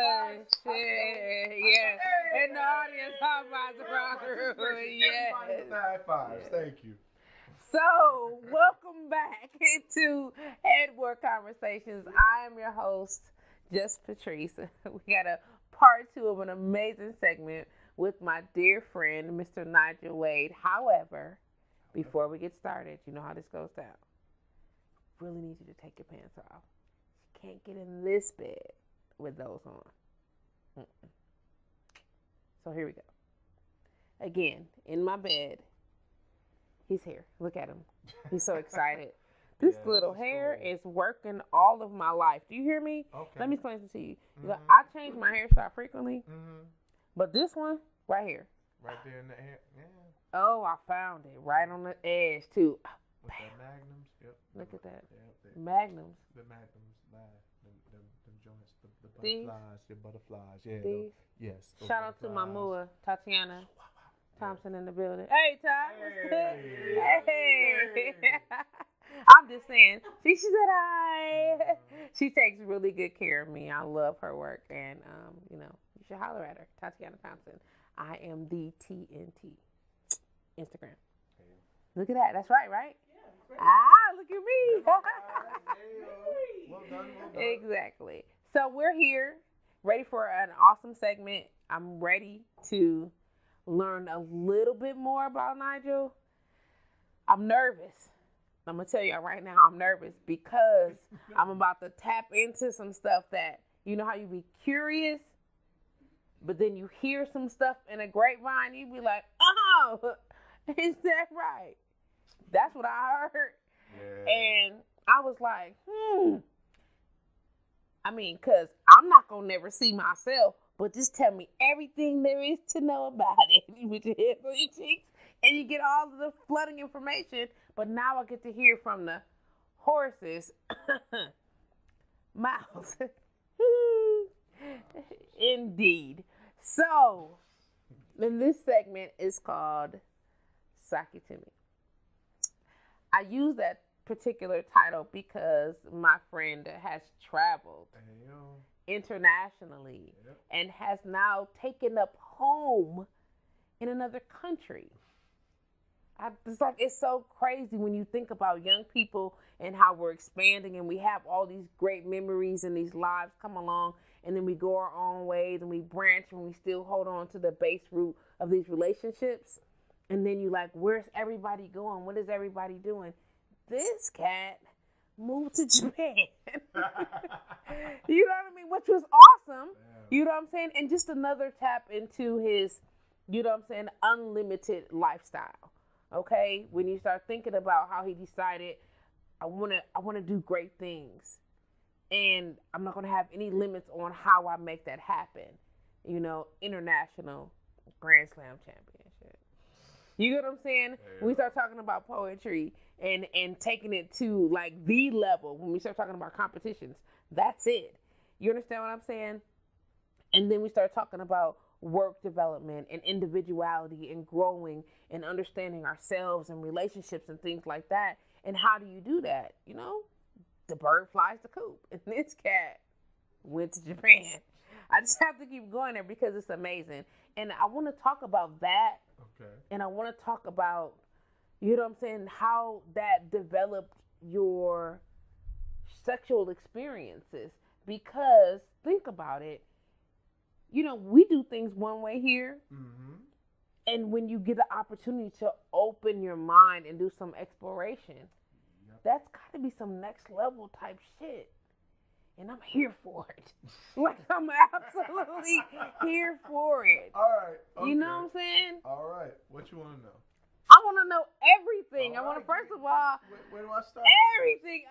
Shit, yeah. And the audience high fives around the room. Yes. High fives. Thank you. So, welcome back to Headboard Conversations. I am your host, Just Patrice. We got a part two of an amazing segment with my dear friend, Mr. Nigel Wade. However, before we get started, you know how this goes down. Really need you to take your pants off. You can't get in this bed with those on. Mm-mm. So here we go. Again, in my bed, he's here. Look at him. He's so excited. This little hair is working all of my life. Do you hear me? Okay. Let me explain this to you. Mm-hmm. I change my hairstyle frequently, but this one right here. Right there in the hair. Yeah. Oh, I found it right on the edge too. With the magnums. Yep. Look at that. Yep. Magnums. The magnums. The joints. The butterflies. The butterflies. Yeah. These. Yes. Shout out to my mua, Tatiana Thompson in the building. Hey, Ty. Hey. I'm just saying. She said hi. She takes really good care of me. I love her work. And, you should holler at her. Tatiana Thompson. I am the TNT. Instagram. Look at that. That's right? Yeah, look at me. Well done. Exactly. So we're here, ready for an awesome segment. I'm ready to learn a little bit more about Nigel. I'm nervous. I'm going to tell y'all right now, I'm nervous because I'm about to tap into some stuff that, you know how you be curious, but then you hear some stuff in a grapevine, you be like, oh, is that right? That's what I heard. Yeah. And I was like, because I'm not going to never see myself, but just tell me everything there is to know about it with your head on your cheeks, and you get all of the flooding information. But now I get to hear from the horse's mouth. Indeed. So, and this segment is called Saki to Me. I use that particular title because my friend has traveled internationally and has now taken up home in another country. It's so crazy when you think about young people and how we're expanding and we have all these great memories and these lives come along, and then we go our own ways and we branch and we still hold on to the base root of these relationships. And then you like, where's everybody going? What is everybody doing? This cat moved to Japan. You know what I mean? Which was awesome. Damn. You know what I'm saying? And just another tap into his, unlimited lifestyle. Okay? When you start thinking about how he decided, I want to do great things. And I'm not going to have any limits on how I make that happen. International Grand Slam championship. You get what I'm saying? Yeah. When we start talking about poetry and taking it to like the level, when we start talking about competitions, that's it. You understand what I'm saying? And then we start talking about work development and individuality and growing and understanding ourselves and relationships and things like that. And how do you do that? The bird flies the coop. And this cat went to Japan. I just have to keep going there because it's amazing. And I want to talk about that. Okay. And I want to talk about, how that developed your sexual experiences. Because think about it. We do things one way here. Mm-hmm. And when you get the opportunity to open your mind and do some exploration, that's got to be some next level type shit. And I'm here for it. I'm absolutely here for it. All right. Okay. You know what I'm saying? All right. What you want to know? I want to know everything. I want to, first of all, where do I start? Everything.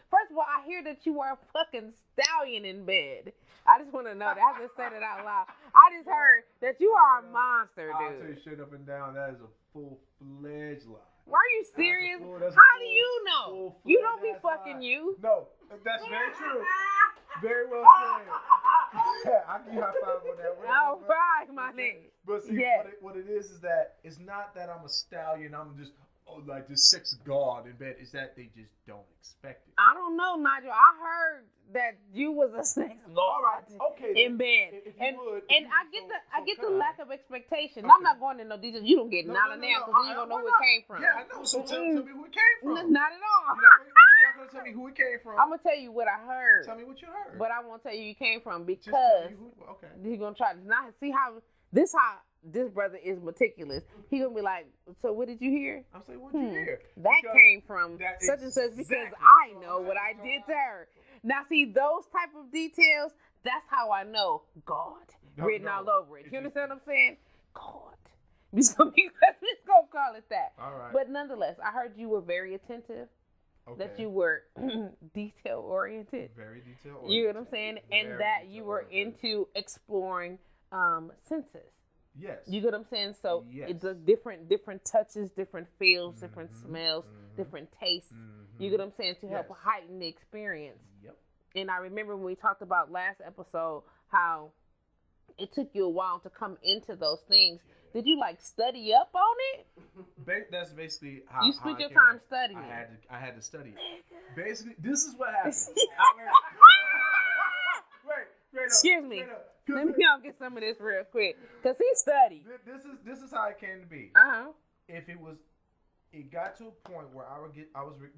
First of all, I hear that you are a fucking stallion in bed. I just want to know that. I just said it out loud. I just heard that you are a monster, dude. I'll tell you straight up and down, that is a full-fledged lie. Why are you serious? How do you know? You don't be fucking lie. You. No, that's very true. Very well said. I give you a high five on that. All right, my nigga. But see, what it is that it's not that I'm a stallion. I'm just like this sex god in bed? Is that they just don't expect it? I don't know, Nigel. I heard that you was a sex god in bed, and I get the lack of expectation. I'm not going to no details. You don't get none of now because you don't know who it came from. Yeah, I know. So tell me who it came from. Not at all. You're not gonna tell me who it came from. I'm gonna tell you what I heard. Tell me what you heard. But I won't tell you it came from because okay. He's gonna try to not see how this brother is meticulous. He gonna be like, so what did you hear? I'm saying, what did you hear? That came from such and such because I know what I did to her. Now see those type of details. That's how I know God written all over it. You understand what I'm saying? God. We're gonna call it that. All right. But nonetheless, I heard you were very attentive. Okay. That you were detail oriented. Very detail oriented. You know what I'm saying? And that you were into exploring senses. Yes. You get what I'm saying? So it's a different touches, different feels, different smells, different tastes. You get what I'm saying? To help heighten the experience. Yep. And I remember when we talked about last episode how it took you a while to come into those things. Did you like study up on it? That's basically how you spent your time studying. I had to study it. Basically, this is what happened. Wait, excuse me. Let me go get some of this real quick, cause he studied. This is how it came to be. It got to a point where I was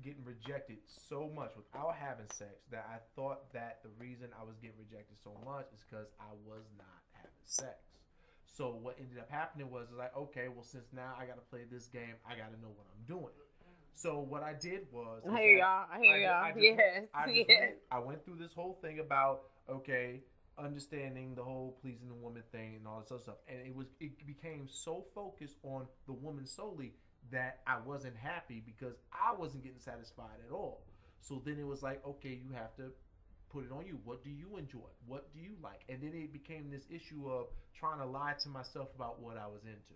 getting rejected so much without having sex that I thought that the reason I was getting rejected so much is because I was not having sex. So what ended up happening was like, okay, well, since now I got to play this game, I got to know what I'm doing. So what I did was, I hear y'all. Yes. I went through this whole thing about, okay, understanding the whole pleasing the woman thing and all this other stuff, and it became so focused on the woman solely that I wasn't happy because I wasn't getting satisfied at all. So then it was like, okay, you have to put it on you. What do you enjoy? What do you like? And then it became this issue of trying to lie to myself about what I was into.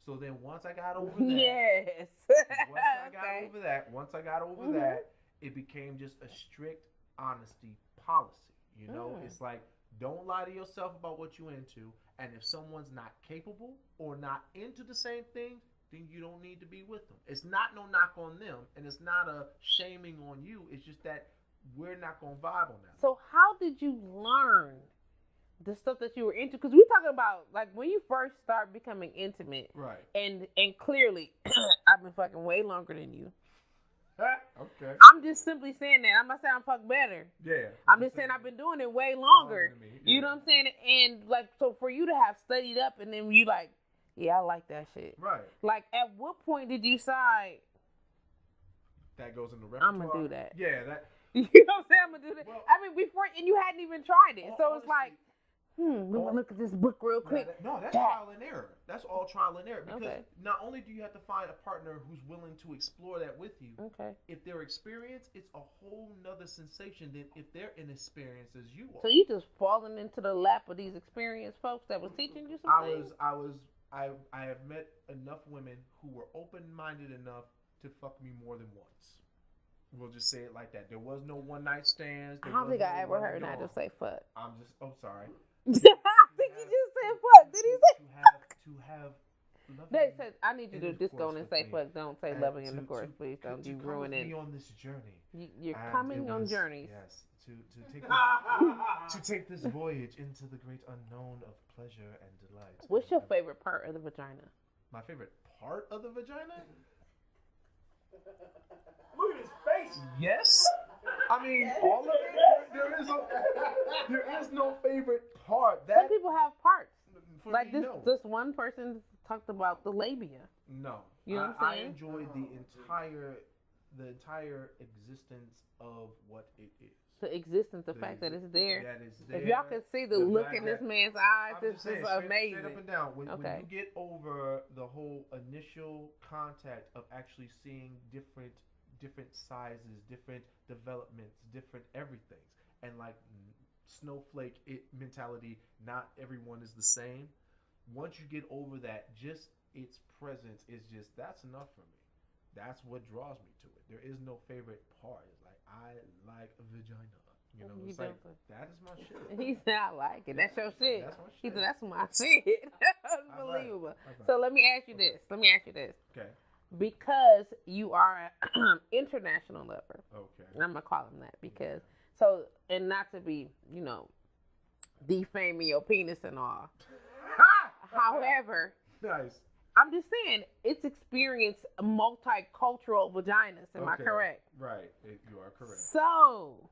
So then once I got over that, once I got over that, it became just a strict honesty policy. You know, it's like, don't lie to yourself about what you're into. And if someone's not capable or not into the same thing, then you don't need to be with them. It's not no knock on them, and it's not a shaming on you. It's just that we're not going to vibe on that. So how did you learn the stuff that you were into? Because we're talking about, like, when you first start becoming intimate. Right. And clearly, I've been fucking way longer than you. Okay. I'm just simply saying that. I'm not saying I'm fuck better. Yeah. I'm just saying I've been doing it way longer. You know what I'm saying? And, like, so for you to have studied up and then you like, yeah, I like that shit. Right. Like, at what point did you decide that goes in the repertoire? I'm gonna do that. Yeah, that. You know what I'm saying? I'm gonna do that. Well, I mean, before, and you hadn't even tried it, so honestly, it's like, let me look at this book real quick. That's trial and error. That's all trial and error because not only do you have to find a partner who's willing to explore that with you. Okay. If they're experienced, it's a whole nother sensation than if they're inexperienced as you are. So you just falling into the lap of these experienced folks that was teaching you something? I have met enough women who were open-minded enough to fuck me more than once. We'll just say it like that. There was no one-night stands. I don't think I ever heard Nigel say fuck. Sorry. I think he just said fuck. Did he say to have They said, I need you to just go and say fuck. Don't say loving intercourse, please. Don't you ruin it. Me on this journey. You're coming on journeys. Yes. To take this voyage into the great unknown of pleasure and delight. What's your favorite part of the vagina? My favorite part of the vagina? Look at his face. Yes. I mean, all of it. There is no favorite part. Some people have parts. Like me, this one person talked about the labia. No. You know what I'm saying? I enjoy the entire existence of what it is. The existence, the fact that it's there. That it's there. If y'all could see the look in this man's eyes, this is amazing. Straight up and down. When you get over the whole initial contact of actually seeing different sizes, different developments, different everythings, and like snowflake mentality, not everyone is the same. Once you get over that, just its presence is just, that's enough for me. That's what draws me to it. There is no favorite part. It's like, I like a vagina. You know, it's like, that is my shit. He said, I like it. That's your shit. That's my shit. He said, that's my shit. Unbelievable. So let me ask you this. Okay. because you are an international lover. Okay. I'm gonna call him that because so, and not to be, defaming your penis and all. However, Nice. I'm just saying it's experienced multicultural vaginas. Am I Okay. correct? Right. You are correct. So,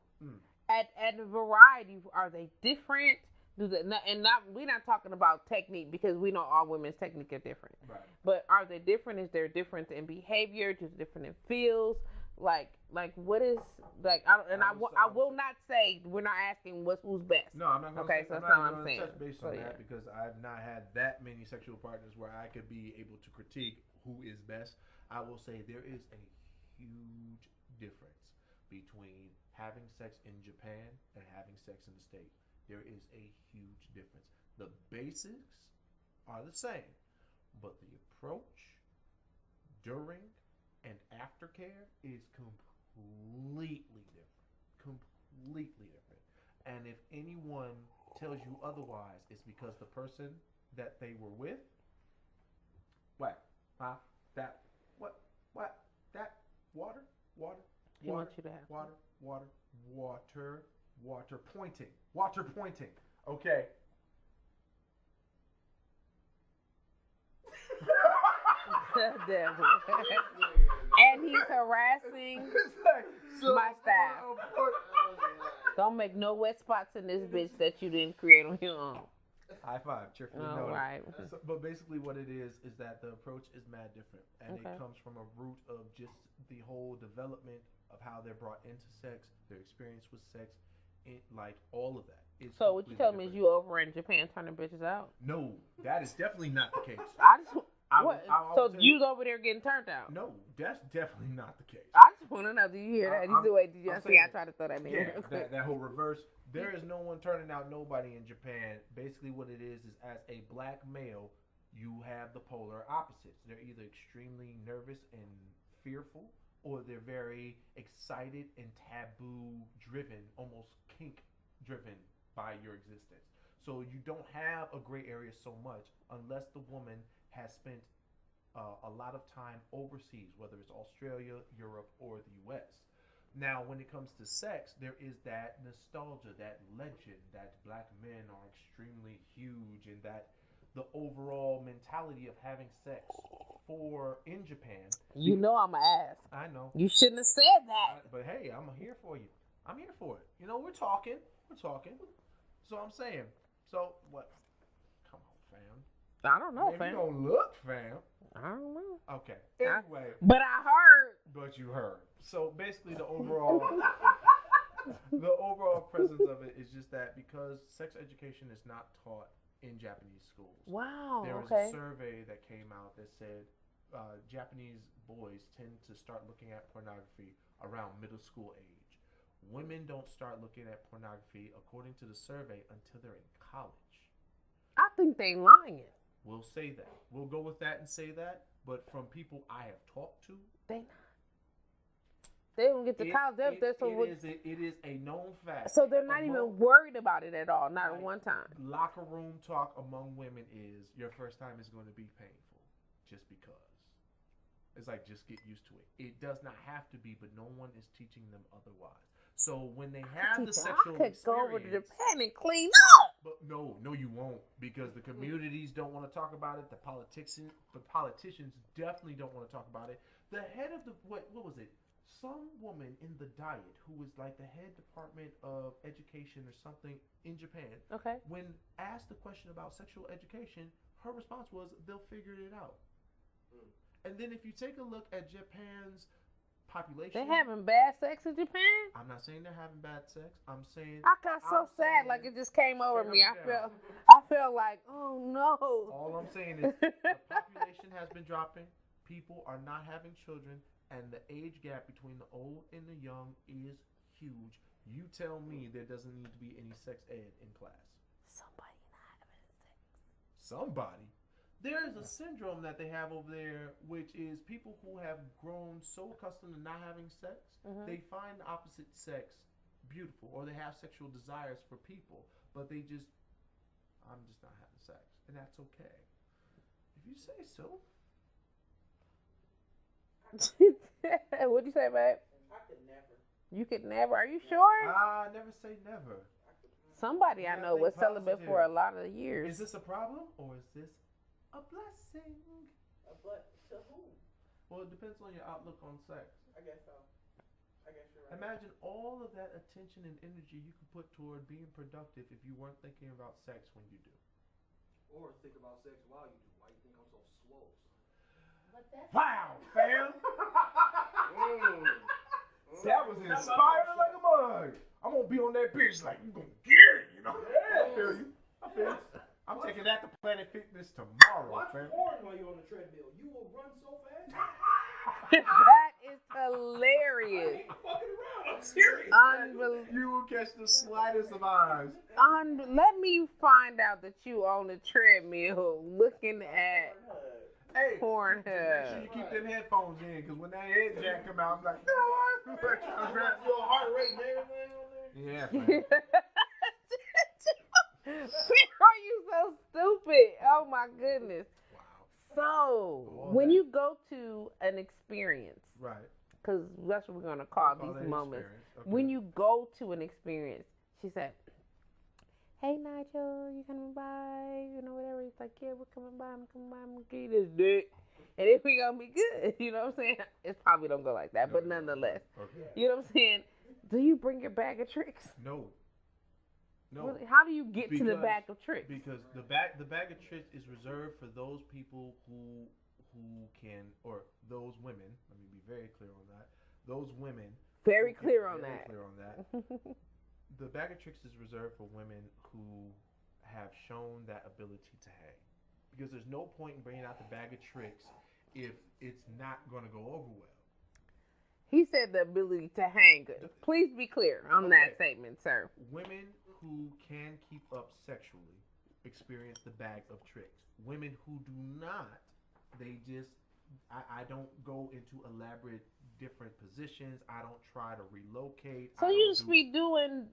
at variety, are they different? We're not talking about technique because we know all women's technique are different. Right. But are they different? Is there a difference in behavior? Just different in feels? Like what is like? I will not say we're not asking who's best. No, I'm not going to Okay, say, so I'm that's not not what going I'm to saying. touch base So, on yeah. that because I've not had that many sexual partners where I could be able to critique who is best. I will say there is a huge difference between having sex in Japan and having sex in the States. There is a huge difference. The basics are the same, but the approach during and aftercare is completely different. Completely different. And if anyone tells you otherwise, it's because the person that they were with, what? Huh? That, what? That, water, He wants you to have water pointing. Okay. the devil. And he's harassing my staff. Don't make no wet spots in this bitch that you didn't create on your own. High five, cheerfully All noted. right. So, but basically what it is that the approach is mad different. And Okay. it comes from a root of just the whole development of how they're brought into sex, their experience with sex, like all of that. It's So what you completely telling me is different. you over in Japan turning bitches out? No, that is definitely not the case. I just I what? will So tell you's over there getting turned out? No, that's definitely not the case. I just want to know. Do you hear that? I'm- Did you I'm see? I saying- tried to throw that in Yeah, real quick. that whole reverse. There is no one turning out nobody in Japan. Basically, what it is as a black male, you have the polar opposites. They're either extremely nervous and fearful, or they're very excited and taboo driven, almost kink driven by your existence. So you don't have a gray area so much unless the woman has spent a lot of time overseas, whether it's Australia, Europe, or the U.S. Now, when it comes to sex, there is that nostalgia, that legend that black men are extremely huge, and that the overall mentality of having sex in Japan. You know I'm an ass. I know. You shouldn't have said that. But hey, I'm here for you. I'm here for it. We're talking. So I'm saying. So what? Come on, fam. I don't know, If fam. you don't look, fam. I don't know. Okay. Anyway. But I heard. But you heard. So basically, the overall presence of it is just that because sex education is not taught in Japanese schools. Wow. There was Okay. a survey that came out that said Japanese boys tend to start looking at pornography around middle school age. Women don't start looking at pornography, according to the survey, until they're in college. I think they lying. We'll say that. We'll go with that and say that. But from people I have talked to, They not. They don't get to college. It is a known fact. So they're not even worried about it at all. Not at one time. Locker room talk among women is your first time is going to be painful, just because. It's like just get used to it. It does not have to be, but no one is teaching them otherwise. So when they have the sexual I could experience, go over to Japan and clean up. but no, you won't, because the communities don't want to talk about it. The politicians definitely don't want to talk about it. The head of what was it? Some woman in the Diet who was like the head department of education or something in Japan. Okay. When asked the question about sexual education, her response was, "They'll figure it out." And then if you take a look at Japan's population, They having bad sex in Japan? I'm not saying they're having bad sex. I'm saying I got so I'm sad, saying- like it just came over Shut me. up, I felt like, oh no. All I'm saying is the population has been dropping. People are not having children, and the age gap between the old and the young is huge. You tell me there doesn't need to be any sex ed in class. Somebody not having sex. Somebody. There is a syndrome that they have over there, which is people who have grown so accustomed to not having sex, they find the opposite sex beautiful, or they have sexual desires for people, but I'm just not having sex, and that's okay. If you say so. What'd you say, babe? I could never. You could never. Are you sure? Never say never. Somebody You I gotta know think was celibate for a positive. lot of years. Is this a problem or is this a blessing? But to who? Well, it depends on your outlook on sex. I guess so. I guess you're right. Imagine all of that attention and energy you could put toward being productive if you weren't thinking about sex when you do. Or think about sex while you do. Why you think I'm so swole? But that's Wow, fam! That was inspiring like a mug. I'm gonna be on that bitch like, you gonna get it, you know? I feel you. I'm taking that to Planet Fitness tomorrow, Watch fam. porn while you're on the treadmill. You will run so fast. That is hilarious. Fucking around. I'm serious. Unbelievable. You will catch the slightest of eyes. Let me find out that you on the treadmill looking at Hey, Pornhub. make sure you keep them headphones in, because when that head jack come out, I'm like, no, I'm like, Your heart rate and everything on there. yeah, fam. Are you so stupid? Oh my goodness. Wow. So, All when that. you go to an experience, Right. because that's what we're going to call Call these that moments. experience. Okay. When you go to an experience, she said, hey, Nigel, you coming by? You know, whatever. He's like, yeah, we're coming by. I'm going to give you this dick. And if we going to be good, you know what I'm saying? It probably don't go like that, but nonetheless. Okay. You know what I'm saying? Do you bring your bag of tricks? No. No. Really? How do you get to the bag of tricks? Because the bag of tricks is reserved for those people who can, or those women. Let me be very clear on that. Those women. Very who clear can- on very that. Clear on that. The bag of tricks is reserved for women who have shown that ability to hang. Because there's no point in bringing out the bag of tricks if it's not going to go over well. He said the ability to hang. Please be clear on that statement, sir. Women who can keep up sexually experience the bag of tricks. Women who do not, they just, I don't go into elaborate different positions. I don't try to relocate. So you just be doing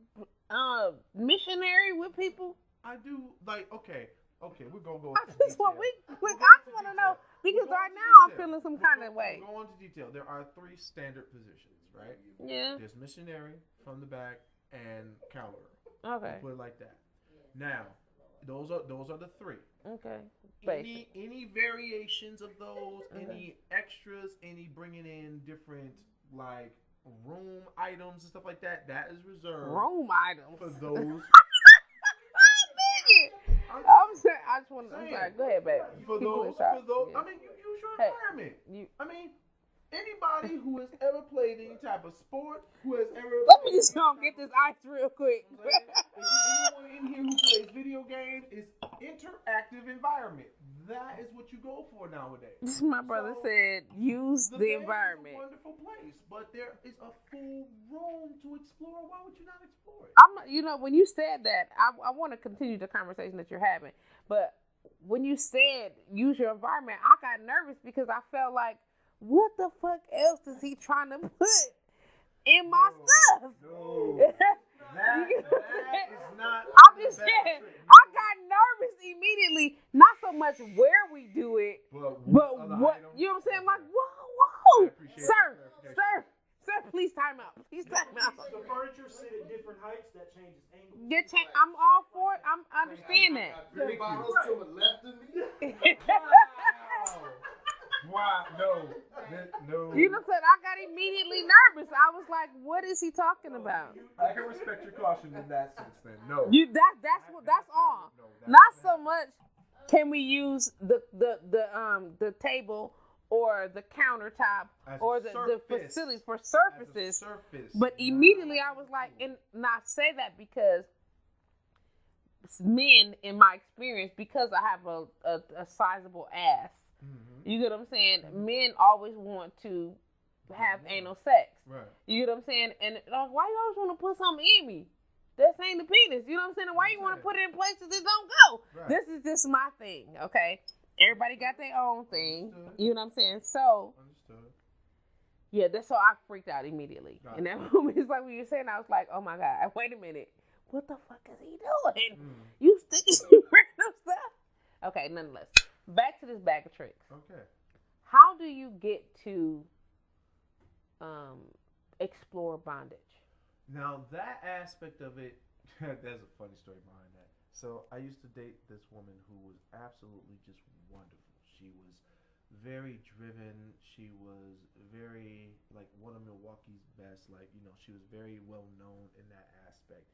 missionary with people? I do, like, okay, we're going to go I into just detail. want to know, because right now I'm feeling some kind of way. We'll go into detail. There are 3 standard positions, right? Yeah. There's missionary, from the back, and cowgirl. Okay. Put it like that. Now, those are the 3. Okay. Any variations of those, any extras, any bringing in different like room items and stuff like that, that is reserved Room items. for those. I'm sorry. I'm sorry. Go ahead, baby. For People those, in shock. Yeah. I mean, you use your Hey, environment. I mean, anybody who has ever played any type of sport, who has ever Let me just go get this ice real quick. If anyone in here who plays video games, is interactive environment. That is what you go for nowadays. My brother said, use the bed environment. is a wonderful place, but there is a full room to explore. Why would you not explore it? When you said that, I want to continue the conversation that you're having. But when you said use your environment, I got nervous because I felt like, what the fuck else is he trying to put in my stuff? No. That is not. I'm just saying, I got nervous immediately. Not so much where we do it, but what, you know what I'm saying? Like, whoa. Sir, please time out. Please time out. The furniture sit at different heights. That changes angles. I'm all for it. I understand that. Big bottles to the left of me. Why? No. You know what I'm saying? I got immediately nervous. I was like, what is he talking about? I can respect your caution in that sense. Then no. That's all. Not so much can we use the table or the countertop or the facility for surfaces. But immediately I was like, and I say that because men, in my experience, because I have a sizable ass. Mm-hmm. You get what I'm saying? Mm-hmm. Men always want to have anal sex. Right. You get what I'm saying? And why you always want to put something in me? This ain't the penis. You know what I'm saying? And why you want to put it in places that don't go? Right. This is just my thing, okay? Everybody got their own thing. Understood. You know what I'm saying? So, understood. Yeah, that's so I freaked out immediately. And that moment, it's like when you were saying, I was like, oh my God, wait a minute. What the fuck is he doing? You sticking random stuff? Okay, nonetheless. Back to this bag of tricks. Okay. How do you get to explore bondage. Now that aspect of it, there's a funny story behind that. So I used to date this woman who was absolutely just wonderful. She was very driven. She was very like one of Milwaukee's best. Like she was very well known in that aspect.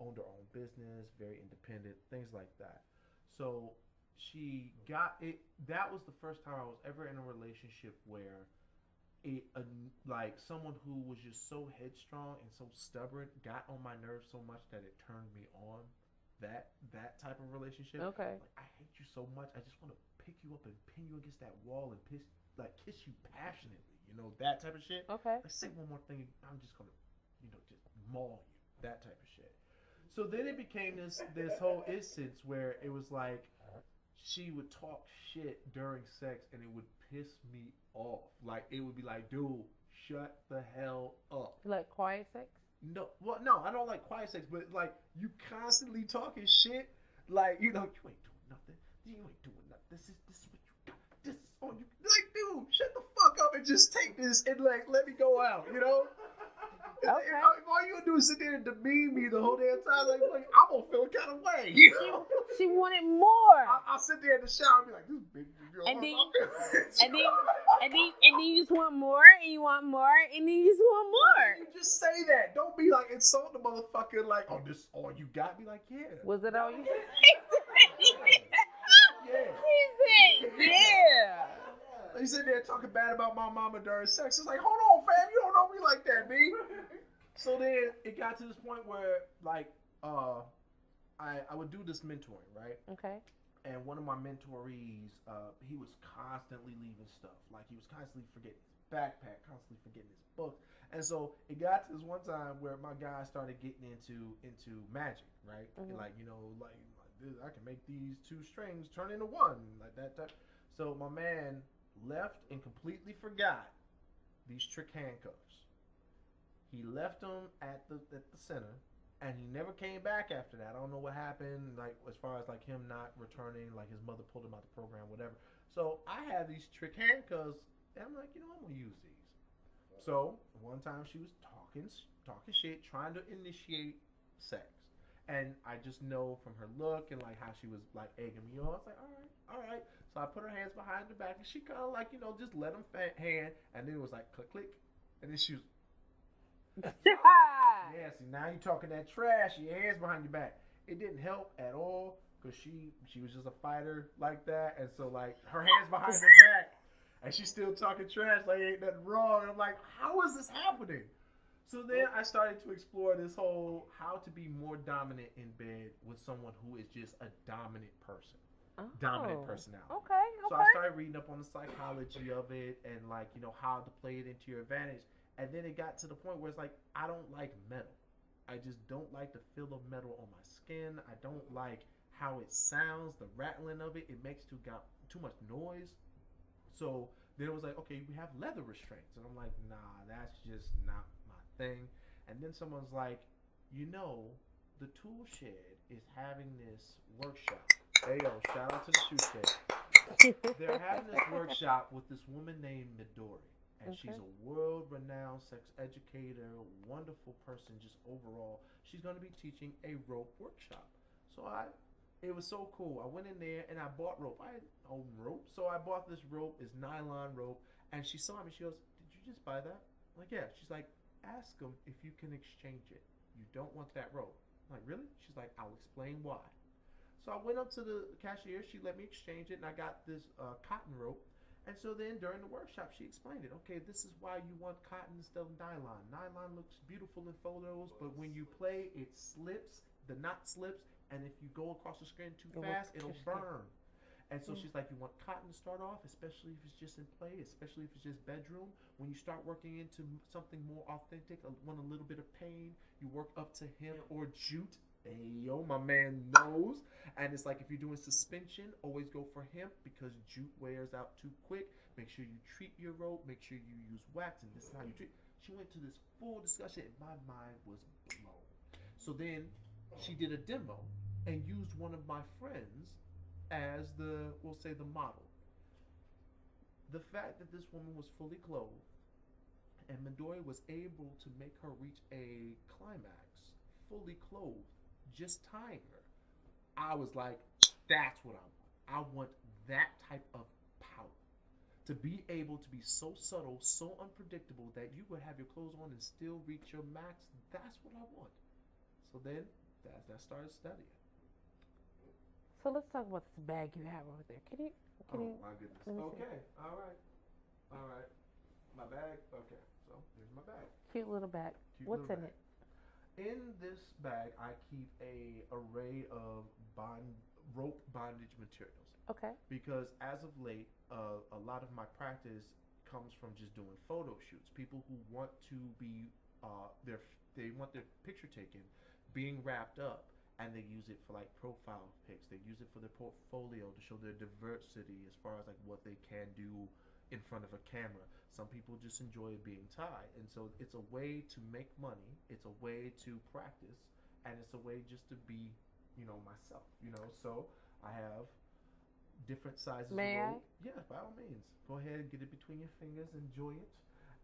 Owned her own business, very independent, things like that. So she got it. That was the first time I was ever in a relationship where like someone who was just so headstrong and so stubborn got on my nerves so much that it turned me on. That type of relationship. Okay. Like I hate you so much. I just want to pick you up and pin you against that wall and kiss you passionately. That type of shit. Okay. Like say one more thing, I'm just gonna, just maul you. That type of shit. So then it became this whole instance where it was like she would talk shit during sex and it would piss me off. Like it would be like, dude, shut the hell up. You like quiet sex? No, well, no, I don't like quiet sex, but like you constantly talking shit, like you ain't doing nothing. You ain't doing nothing. This is what you got. This is all you like, dude. Shut the fuck up and just take this and like let me go out. Okay. If all you gonna do is sit there and demean me the whole damn time, like I'm gonna feel a kind of way. She wanted more. I'll sit there in the shower and be like, this big girl. And then you just want more, and you want more, and then you just want more. You just say that. Don't be like insult the motherfucker like, oh, this all you got. Be like, yeah. Was it all you? Yeah. He said, yeah. He sitting there talking bad about my mama during sex. It's like, hold on, fam, you don't know me like that, B. So then it got to this point where, like, I would do this mentoring, right? Okay. And one of my mentorees, he was constantly leaving stuff. Like, he was constantly forgetting his backpack, constantly forgetting his books. And so it got to this one time where my guy started getting into magic, right? Mm-hmm. Like, like I can make these two strings turn into one, like that. So my man left and completely forgot these trick handcuffs. He left them at the center, and he never came back after that. I don't know what happened, like as far as like him not returning, like his mother pulled him out the program, whatever. So I had these trick handcuffs, and I'm like, I'm gonna use these. So one time she was talking shit, trying to initiate sex. And I just know from her look and like how she was like egging me on. I was like, all right. So I put her hands behind her back and she kind of like, just let them hand. And then it was like click, click. And then she was, yeah, see, now you're talking that trash. Your hands behind your back. It didn't help at all because she was just a fighter like that. And so like her hands behind her back and she's still talking trash like ain't nothing wrong. And I'm like, how is this happening? So then I started to explore this whole how to be more dominant in bed with someone who is just a dominant person. Oh, dominant personality. Okay. So I started reading up on the psychology of it and like, how to play it into your advantage. And then it got to the point where it's like, I don't like metal. I just don't like the feel of metal on my skin. I don't like how it sounds, the rattling of it. It makes too much noise. So then it was like, okay, we have leather restraints. And I'm like, nah, that's just not thing. And then someone's like, the tool shed is having this workshop. Hey yo, shout out to the shoe shed. They're having this workshop with this woman named Midori. And she's a world-renowned sex educator, wonderful person just overall. She's going to be teaching a rope workshop. So it was so cool. I went in there and I bought rope. I own rope. So I bought this rope, this nylon rope. And she saw me. She goes, did you just buy that? I'm like, yeah. She's like, ask them if you can exchange it. You don't want that rope. I'm like, really? She's like, I'll explain why. So I went up to the cashier. She let me exchange it, and I got this cotton rope. And so then during the workshop, she explained it. Okay, this is why you want cotton instead of nylon. Nylon looks beautiful in photos, but when you play, it slips. The knot slips, and if you go across the screen too fast, it'll burn. And so she's like, you want cotton to start off, especially if it's just in play, especially if it's just bedroom. When you start working into something more authentic, want a little bit of pain, you work up to hemp or jute. Hey, yo, my man knows. And it's like if you're doing suspension, always go for hemp because jute wears out too quick. Make sure you treat your rope. Make sure you use wax, and this is how you treat. She went to this full discussion, and my mind was blown. So then she did a demo and used one of my friends as we'll say the model. The fact that this woman was fully clothed, and Midori was able to make her reach a climax, fully clothed, just tying her. I was like, that's what I want. I want that type of power. To be able to be so subtle, so unpredictable that you would have your clothes on and still reach your max. That's what I want. So then, that started studying. So let's talk about this bag you have over there. Can you? Oh my goodness. Let me see. Okay. All right. My bag. Okay. So here's my bag. Cute little bag. Cute What's little in bag. it? In this bag, I keep a array of rope bondage materials. Okay. Because as of late, a lot of my practice comes from just doing photo shoots. People who want to be they want their picture taken, being wrapped up, and they use it for like profile pics. They use it for their portfolio to show their diversity as far as like what they can do in front of a camera. Some people just enjoy being tied, and so it's a way to make money. It's a way to practice, and it's a way just to be, myself. So I have different sizes May of I? rope. Yeah, by all means. Go ahead, get it between your fingers, enjoy it.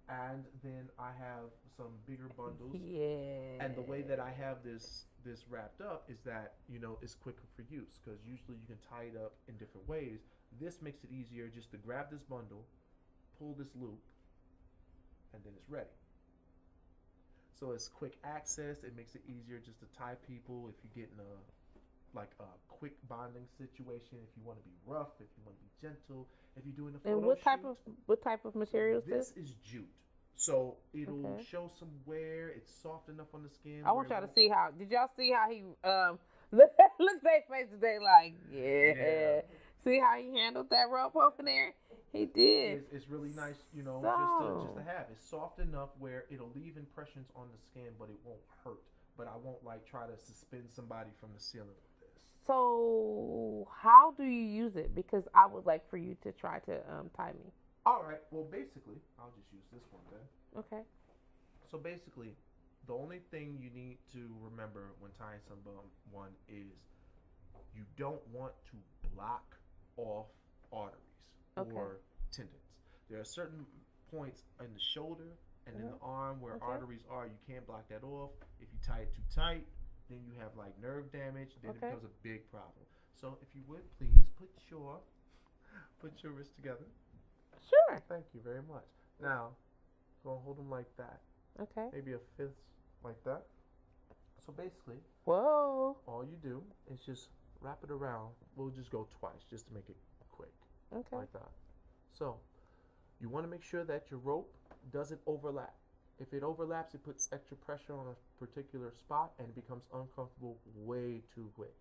And then I have some bigger bundles. Yeah. And the way that I have this wrapped up is that, it's quicker for use, because usually you can tie it up in different ways. This makes it easier just to grab this bundle, pull this loop, and then it's ready. So it's quick access. It makes it easier just to tie people if you get in a quick bonding situation, if you want to be rough, if you want to be gentle, if you're doing a photo And what type of material is this? this? Is jute. So it'll Okay. show some wear. It's soft enough on the skin. I want where y'all it to see how. Did y'all see how he look at their faces? They like, yeah. See how he handled that rope over there? He did. it's really nice, just So- to have. It's soft enough where it'll leave impressions on the skin, but it won't hurt. But I won't try to suspend somebody from the ceiling with this. So how do you use it? Because I would like for you to try to tie me. All right. Well, basically, I'll just use this one then. Okay. So basically, the only thing you need to remember when tying someone is you don't want to block off arteries or tendons. There are certain points in the shoulder and in the arm where arteries are. You can't block that off. If you tie it too tight, then you have nerve damage. Then it becomes a big problem. So if you would please put your wrist together. Sure. Thank you very much. Now, go and hold them like that. Okay. Maybe a fifth like that. So basically, Whoa. all you do is just wrap it around. We'll just go twice just to make it quick. Okay. Like that. So, you want to make sure that your rope doesn't overlap. If it overlaps, it puts extra pressure on a particular spot and it becomes uncomfortable way too quick.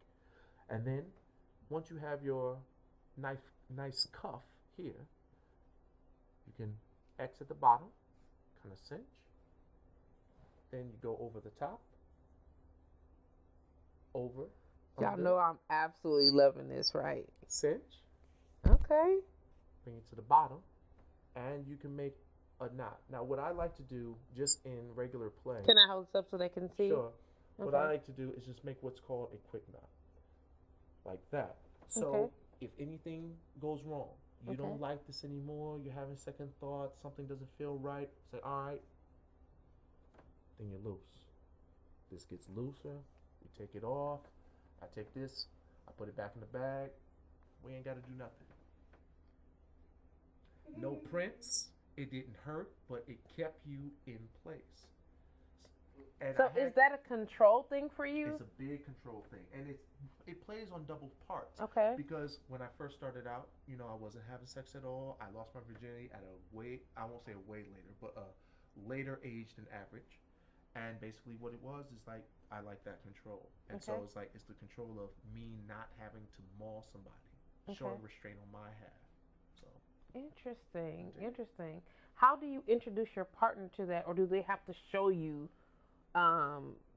And then, once you have your nice cuff here, you can X at the bottom, kind of cinch. Then you go over the top, over. Y'all under, know I'm absolutely loving this, right? cinch, Okay. bring it to the bottom, and you can make a knot. Now, what I like to do, just in regular play, Can I hold this up so they can see? sure. What Okay. I like to do is just make what's called a quick knot, like that. So, Okay. if anything goes wrong, you Okay. don't like this anymore, you're having second thoughts, something doesn't feel right, say, all right, then you're loose. This gets looser, you take it off, I take this, I put it back in the bag, we ain't got to do nothing. No prints, it didn't hurt, but it kept you in place. And So is that a control thing for you? It's a big control thing, and it plays on double parts. Okay. Because when I first started out, I wasn't having sex at all. I lost my virginity at I won't say a way later, but a later age than average. And basically what it was is I like that control. And so it's the control of me not having to maul somebody, showing restraint on my half. So Interesting. How do you introduce your partner to that, or do they have to show you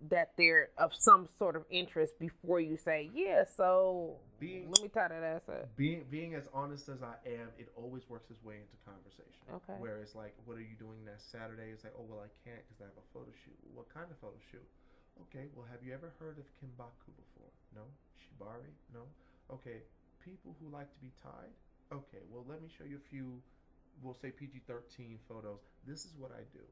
that they're of some sort of interest before you say, yeah, so let me tie that ass up? Being as honest as I am, it always works its way into conversation. Okay. Where it's like, what are you doing next Saturday? It's like, oh, well, I can't because I have a photo shoot. What kind of photo shoot? Okay, well, have you ever heard of Kimbaku before? No? Shibari? No? Okay, people who like to be tied? Okay, well, let me show you a few we'll say PG-13 photos. This is what I do.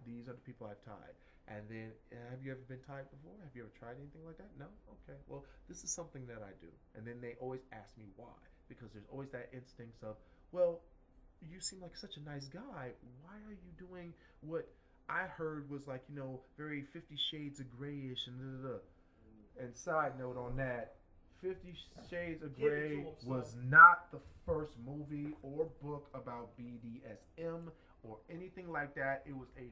These are the people I've tied. And then, have you ever been tied before? Have you ever tried anything like that? No? Okay. Well, this is something that I do. And then they always ask me why. Because there's always that instinct of, well, you seem like such a nice guy. Why are you doing what I heard was like, very 50 Shades of Grayish and da da da. And side note on that, 50 Shades of Grey was not the first movie or book about BDSM or anything like that. It was a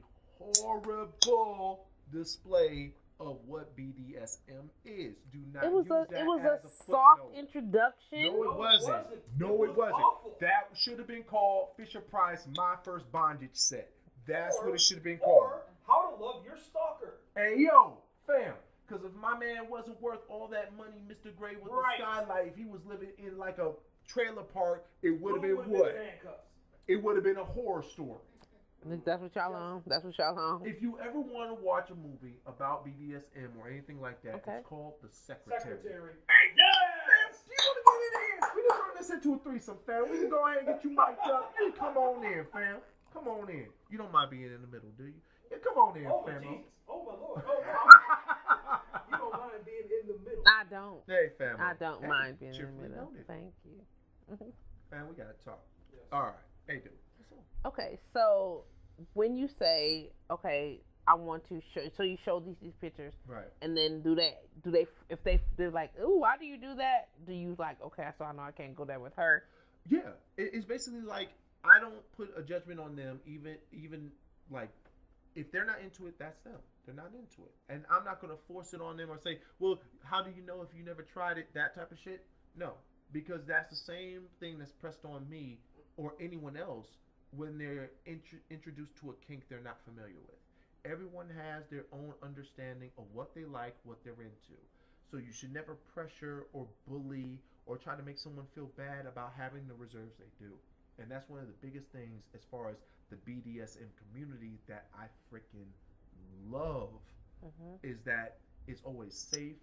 horrible display of what BDSM is. Do not use that it was as a a soft footnote. introduction. No, it wasn't. No, it wasn't. Awful. That should have been called Fisher Price, My First Bondage Set. That's what it should have been called. Or How to Love Your Stalker. Hey, yo, fam. Because if my man wasn't worth all that money, Mr. Gray with Right. the skylight, if he was living in like a trailer park, it would have Who been would've what? in handcuffs? It would have been a horror story. That's what y'all on. That's what y'all on. If you ever want to watch a movie about BDSM or anything like that, Okay. it's called The Secretary. Secretary. Hey, yes! You want to get in here? We can turn this into a threesome, fam. We can go ahead and get you mic'd up. Hey, come on in, fam. Come on in. You don't mind being in the middle, do you? Yeah, come on in, Oh, my fam. Jesus. Oh, my Lord. Oh, my. You don't mind being in the middle. I don't. Hey, fam. I don't Hey, mind being in the cheerfully middle. noted. Thank you. Man, we gotta talk. Yes. All right. Hey, dude. Okay, so when you say, okay, I want to show, so you show these pictures, Right. and then if they're like, ooh, why do you do that? Do you like, okay, so I know I can't go there with her. Yeah, it's basically like I don't put a judgment on them, even like if they're not into it, that's them. They're not into it, and I'm not gonna force it on them or say, well, how do you know if you never tried it? That type of shit. No, because that's the same thing that's pressed on me or anyone else when they're introduced to a kink they're not familiar with. Everyone has their own understanding of what they like, what they're into. So you should never pressure or bully or try to make someone feel bad about having the reserves they do. And that's one of the biggest things as far as the BDSM community that I freaking love is that it's always safe,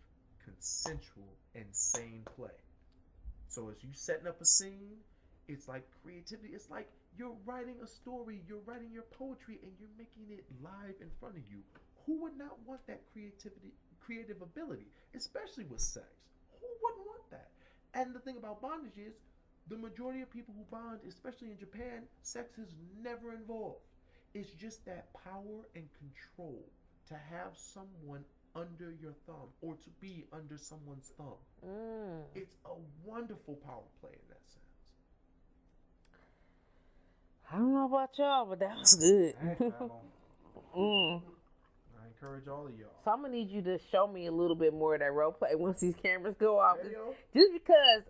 consensual, and sane play. So as you setting up a scene, it's like creativity. It's like you're writing a story, you're writing your poetry, and you're making it live in front of you. Who would not want that creative ability, especially with sex? Who wouldn't want that? And the thing about bondage is, the majority of people who bond, especially in Japan, sex is never involved. It's just that power and control to have someone under your thumb or to be under someone's thumb. It's a wonderful power play in that sense. I don't know about y'all, but that was good. Hey, I encourage all of y'all. So I'm gonna need you to show me a little bit more of that role play once these cameras go off. Hey, yo. Just because,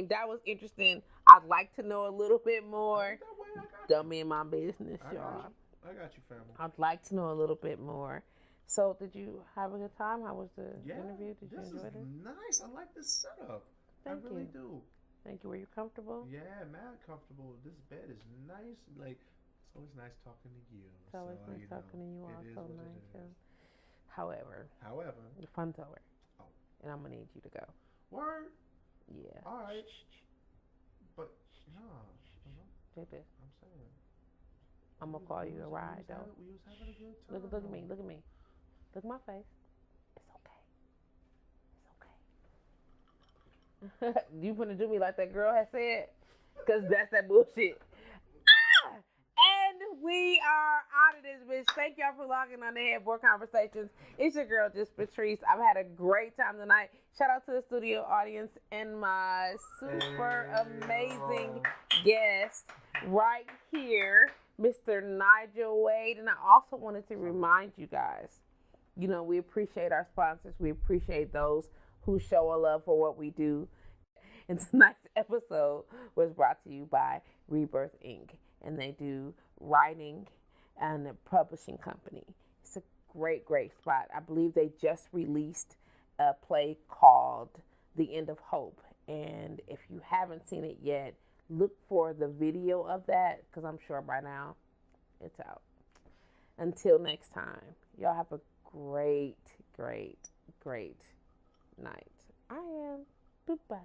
that was interesting. I'd like to know a little bit more. That way, I got you. Dumb in my business, I y'all. got you. I got you, family. I'd like to know a little bit more. So, did you have a good time? How was the Yeah, interview? Did you this enjoy is it? nice. I like this setup. Thank I really you. do. Thank you. Were you comfortable? Yeah, mad comfortable. This bed is nice. Like, it's always nice talking to you. It's always So, nice talking to you it is also, what it Nigel. is. However, However, the fun's over. Oh. And I'm gonna need you to go. word. Yeah. All right. But no, Take this. I'm saying. I'm gonna call you a ride, though. We was having a good time. Look at me. Look at me. Look at my face. It's okay. It's okay. You gonna do me like that girl has said? Cause that's that bullshit. And we are out of this bitch. Thank y'all for logging on the Headboard Conversations. It's your girl, just Patrice. I've had a great time tonight. Shout out to the studio audience and my super amazing guest right here, Mr. Nigel Wade. And I also wanted to remind you guys, we appreciate our sponsors. We appreciate those who show a love for what we do. And tonight's episode was brought to you by Rebirth Inc. And they do writing and a publishing company. It's a great, great spot. I believe they just released a play called The End of Hope. And if you haven't seen it yet, look for the video of that, because I'm sure by now it's out. Until next time, y'all have a great, great, great night. I am. Goodbye.